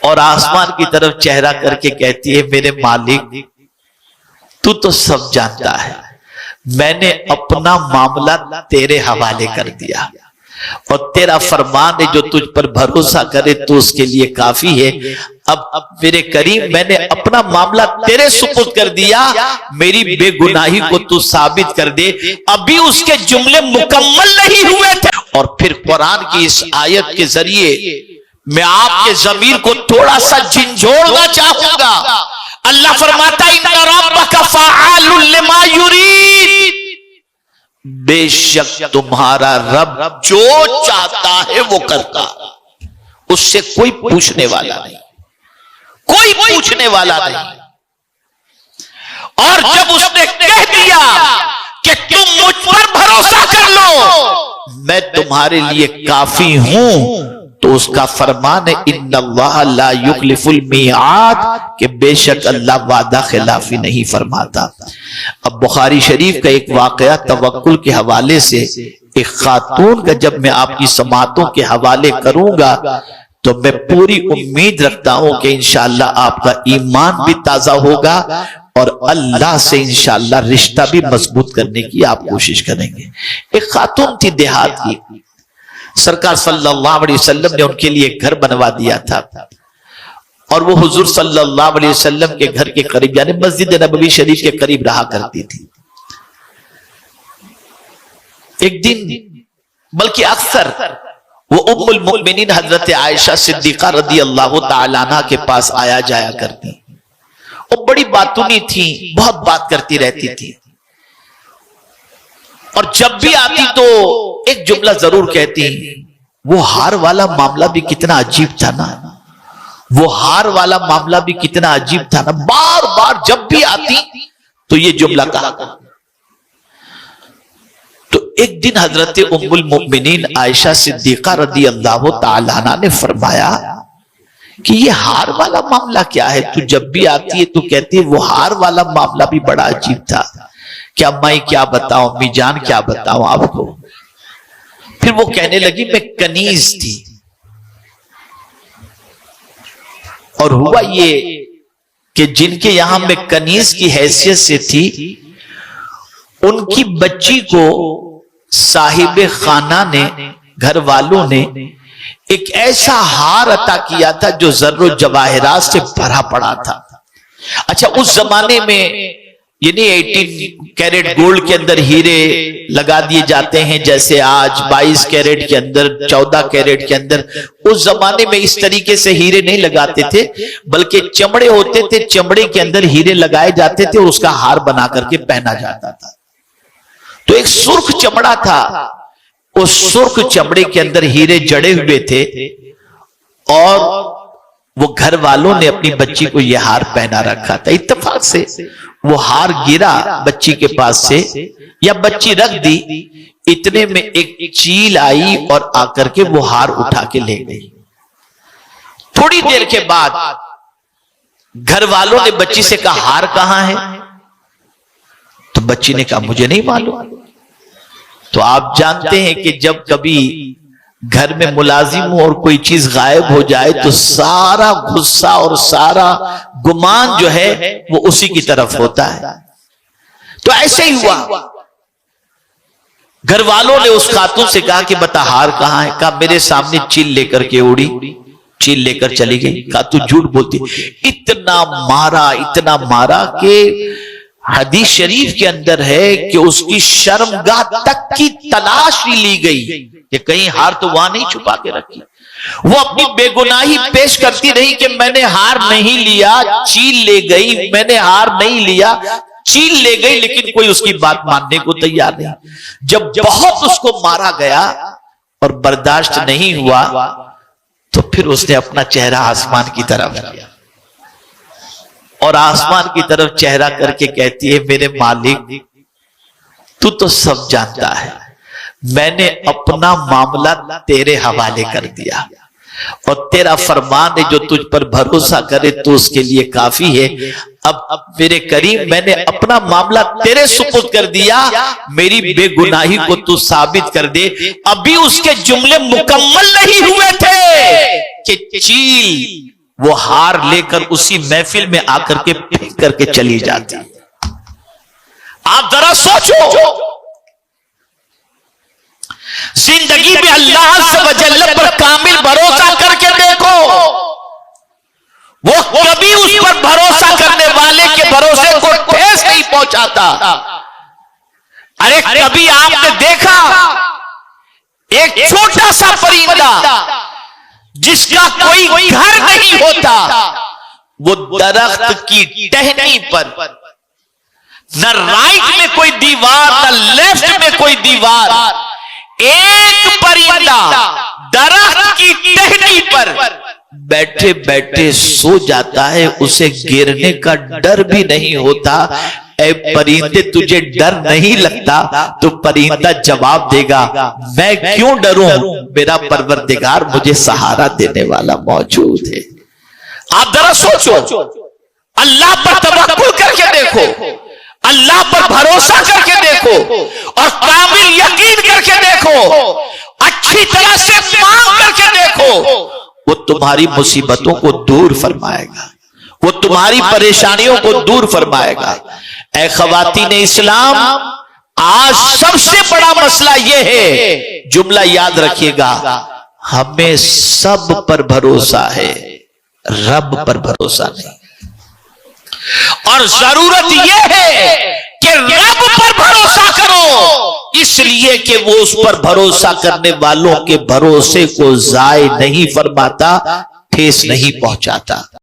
اور آسمان کی طرف چہرہ کر کے کہتی ہے میرے مالک تو سب جانتا ہے، میں نے اپنا معاملہ تیرے حوالے کر دیا اور تیرا فرمان ہے جو تجھ پر بھروسہ کرے تو اس کے لیے کافی ہے۔ اب میرے کریم میں نے اپنا معاملہ تیرے سپرد کر دیا، میری بے گناہی کو تو ثابت کر دے۔ ابھی اس کے جملے مکمل نہیں ہوئے تھے اور پھر قرآن کی اس آیت کے ذریعے میں آپ کے ضمیر کو تھوڑا سا جھنجھوڑنا چاہوں گا۔ اللہ فرماتا ہے ان ربک فعال لما یرید، بے شک تمہارا رب جو چاہتا ہے وہ کرتا، اس سے کوئی پوچھنے والا نہیں، کوئی پوچھنے والا نہیں۔ اور جب اس نے کہہ دیا کہ تم مجھ پر بھروسہ کر لو میں تمہارے لیے کافی ہوں، تو اس کا فرمان ہے ان اللہ لا یخلف المیعاد، کہ بے شک اللہ وعدہ خلافی نہیں فرماتا۔ اب بخاری شریف کا ایک واقعہ توکل کے حوالے سے، ایک خاتون کا جب میں آپ کی سماعتوں کے حوالے کروں گا تو میں پوری امید رکھتا ہوں کہ انشاءاللہ آپ کا ایمان بھی تازہ ہوگا اور اللہ سے انشاءاللہ رشتہ بھی مضبوط کرنے کی آپ کوشش کریں گے۔ ایک خاتون تھی دیہات کی، سرکار صلی اللہ علیہ وسلم نے ان کے لیے گھر بنوا دیا تھا اور وہ حضور صلی اللہ علیہ وسلم کے گھر کے قریب یعنی مسجد نبوی شریف کے قریب رہا کرتی تھی۔ ایک دن بلکہ اکثر وہ ام المؤمنین حضرت عائشہ صدیقہ رضی اللہ تعالیٰ عنہ کے پاس آیا جایا کرتی، وہ بڑی باتونی تھی، بہت بات کرتی رہتی تھی اور جب بھی آتی تو ایک جملہ ضرور کہتی، وہ ہار والا معاملہ بھی کتنا عجیب تھا نا، وہ ہار والا معاملہ بھی کتنا عجیب تھا نا، بار بار جب بھی آتی تو یہ جملہ کہا کرتی۔ تو ایک دن حضرت ام المؤمنین عائشہ صدیقہ رضی اللہ تعالیٰ عنہ نے فرمایا کہ یہ ہار والا معاملہ کیا ہے؟ تو جب بھی آتی ہے تو کہتی ہے وہ ہار والا معاملہ بھی بڑا عجیب تھا، کہ میں کیا بتاؤں، امی جان کیا بتاؤں آپ کو۔ پھر وہ کہنے لگی میں کنیز تھی اور ہوا یہ کہ جن کے یہاں میں کنیز کی حیثیت سے تھی ان کی بچی کو صاحب خانہ نے، گھر والوں نے ایک ایسا ہار عطا کیا تھا جو زر و جواہرات سے بھرا پڑا تھا۔ اچھا اس زمانے میں یعنی 18 کیرٹ گولڈ کے اندر ہیرے لگا دیے جاتے ہیں جیسے آج 22 کیرٹ کے اندر، 14 کیرٹ کے اندر، اس زمانے میں اس طریقے سے ہیرے نہیں لگاتے تھے بلکہ چمڑے ہوتے تھے، چمڑے کے اندر ہیرے لگائے جاتے تھے اور اس کا ہار بنا کر کے پہنا جاتا تھا۔ تو ایک سرخ چمڑا تھا، اس سرخ چمڑے کے اندر ہیرے جڑے ہوئے تھے اور وہ گھر والوں نے اپنی بچی کو یہ ہار پہنا رکھا تھا۔ اتفاق سے وہ ہار گرا بچی کے پاس سے یا بچی رکھ دی، اتنے میں ایک چیل آئی اور آ کر کے وہ ہار اٹھا کے لے گئی۔ تھوڑی دیر کے بعد گھر والوں نے بچی سے کہا ہار کہاں ہے؟ تو بچی نے کہا مجھے نہیں معلوم۔ تو آپ جانتے ہیں کہ جب کبھی گھر میں ملازم ہو اور کوئی چیز غائب ہو جائے تو سارا غصہ اور سارا گمان جو ہے وہ اسی کی طرف ہوتا ہے۔ تو ایسے ہی ہوا، گھر والوں نے اس خاتون سے کہا کہ بتا ہار کہاں ہے؟ کہا میرے سامنے چیل لے کر کے اڑی، چیل لے کر چلی گئی۔ کہا تو جھوٹ بولتی۔ اتنا مارا کہ حدیث شریف کے اندر ہے کہ اس کی شرمگاہ تک کی تلاش بھی لی گئی کہ کہیں ہار تو وہاں نہیں چھپا کے رکھی۔ وہ اپنی بے گناہی پیش کرتی رہی کہ میں نے ہار نہیں لیا، چیل لے گئی، میں نے ہار نہیں لیا، چیل لے گئی، لیکن کوئی اس کی بات ماننے کو تیار نہیں۔ جب بہت اس کو مارا گیا اور برداشت نہیں ہوا تو پھر اس نے اپنا چہرہ آسمان کی طرف کیا اور آسمان کی طرف چہرہ کر کے کہتی ہے میرے مالک تو سب جانتا ہے، میں نے اپنا معاملہ تیرے حوالے کر دیا اور تیرا فرمان ہے جو تجھ پر بھروسہ کرے تو اس کے لیے کافی ہے۔ اب میرے کریم میں نے اپنا معاملہ تیرے سپرد کر دیا، میری بے گناہی کو تو ثابت کر دے۔ ابھی اس کے جملے مکمل نہیں ہوئے تھے کہ چیل وہ ہار لے کر اسی محفل میں آ کر کے پھینک کر کے چلی جاتی. آپ ذرا سوچو، زندگی میں اللہ عز و جل پر کامل بھروسہ کر کے دیکھو، وہ کبھی اس پر بھروسہ کرنے والے کے بھروسے کو ٹھیس نہیں پہنچاتا. ارے کبھی آپ نے دیکھا ایک چھوٹا سا پرندہ جس کا کوئی گھر نہیں ہوتا، وہ درخت کی ٹہنی پر، نہ رائٹ میں کوئی دیوار نہ لیفٹ میں کوئی دیوار، ایک پرندہ درخت کی ٹہنی پر بیٹھے بیٹھے سو جاتا ہے، اسے گرنے کا ڈر بھی نہیں ہوتا. اے پرندے تجھے ڈر نہیں لگتا؟ تو پرندہ جواب دے گا میں کیوں ڈروں، میرا پروردگار مجھے سہارا دینے والا موجود ہے. آپ ذرا سوچو، اللہ پر توکل کر کے دیکھو، اللہ پر بھروسہ کر کے دیکھو اور کامل یقین کر کے دیکھو، اچھی طرح سے مانگ کر کے دیکھو، وہ تمہاری مصیبتوں کو دور فرمائے گا، وہ تمہاری پریشانیوں کو دور فرمائے گا. اے خواتین اسلام، آج سب سے بڑا مسئلہ یہ ہے، جملہ یاد رکھیے گا، ہمیں سب پر بھروسہ ہے، رب پر بھروسہ نہیں. اور ضرورت یہ ہے کہ رب پر بھروسہ کرو، اس لیے کہ وہ اس پر بھروسہ کرنے والوں کے بھروسے کو ضائع نہیں فرماتا، ٹھیس نہیں پہنچاتا.